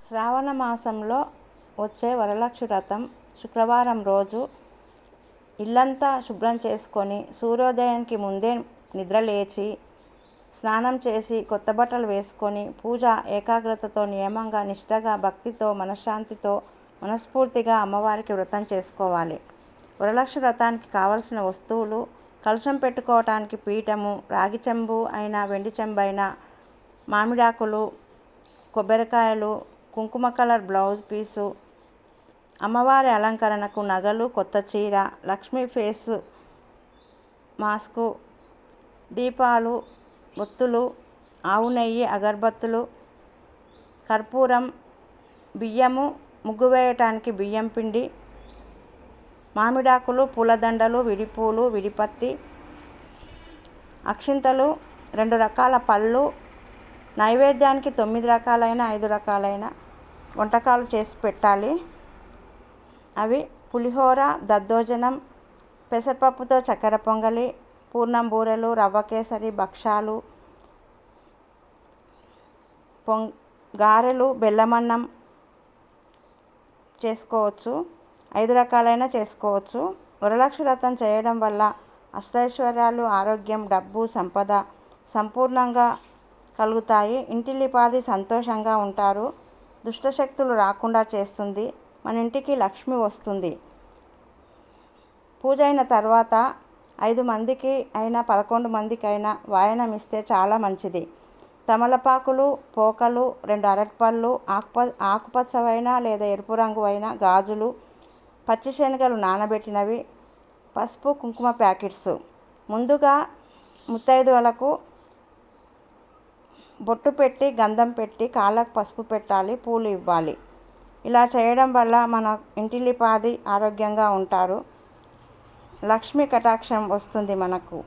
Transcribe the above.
శ్రావణ మాసంలో వచ్చే వరలక్ష్మి వ్రతం శుక్రవారం రోజు ఇల్లంతా శుభ్రం చేసుకొని సూర్యోదయానికి ముందే నిద్రలేచి స్నానం చేసి కొత్త బట్టలు వేసుకొని పూజ ఏకాగ్రతతో నియమంగా నిష్ఠగా భక్తితో మనశ్శాంతితో మనస్ఫూర్తిగా అమ్మవారికి వ్రతం చేసుకోవాలి. వరలక్ష్మి వ్రతానికి కావలసిన వస్తువులు: కలశం పెట్టుకోవటానికి పీఠము, రాగి చెంబు అయినా వెండి చెంబు అయినా, మామిడాకులు, కొబ్బరికాయలు, కుంకుమ కలర్ బ్లౌజ్ పీసు, అమ్మవారి అలంకరణకు నగలు, కొత్త చీర, లక్ష్మీ ఫేస్ మాస్కు, దీపాలు, ఒత్తులు, ఆవు నెయ్యి, అగరబత్తులు, కర్పూరం, బియ్యము, ముగ్గు వేయటానికి బియ్యం పిండి, మామిడాకులు, పూలదండలు, విడిపూలు, విడిపత్తి, అక్షింతలు, 2 రకాల పళ్ళు, నైవేద్యానికి 9 రకాలైన 5 రకాలైన వంటకాలు చేసి పెట్టాలి. అవి పులిహోర, దద్దోజనం, పెసరపప్పుతో చక్కెర పొంగలి, పూర్ణం బూరెలు, రవ్వ కేసరి, భక్షాలు, గారెలు, బెల్లమన్నం చేసుకోవచ్చు. 5 రకాలైన చేసుకోవచ్చు. వరలక్ష్మి వ్రతం చేయడం వల్ల అష్టైశ్వర్యాలు, ఆరోగ్యం, డబ్బు, సంపద సంపూర్ణంగా కలుగుతాయి. ఇంటిల్లిపాది సంతోషంగా ఉంటారు. దుష్టశక్తులు రాకుండా చేస్తుంది. మన ఇంటికి లక్ష్మి వస్తుంది. పూజ అయిన తర్వాత 5 మందికి అయినా 11 మందికి అయినా వాయనం ఇస్తే చాలా మంచిది. తమలపాకులు, పోకలు, 2 అరటిపళ్ళు, ఆకుపచ్చవైనా లేదా ఎరుపు రంగు అయినా గాజులు, పచ్చి శనగలు నానబెట్టినవి, పసుపు, కుంకుమ ప్యాకెట్స్. ముందుగా ముత్తైదువలకు బొట్టు పెట్టి గంధం పెట్టి కాళ్ళకు పసుపు పెట్టాలి, పూలు ఇవ్వాలి. ఇలా చేయడం వల్ల మన ఇంటిల్లిపాది ఆరోగ్యంగా ఉంటారు. లక్ష్మీ కటాక్షం వస్తుంది మనకు.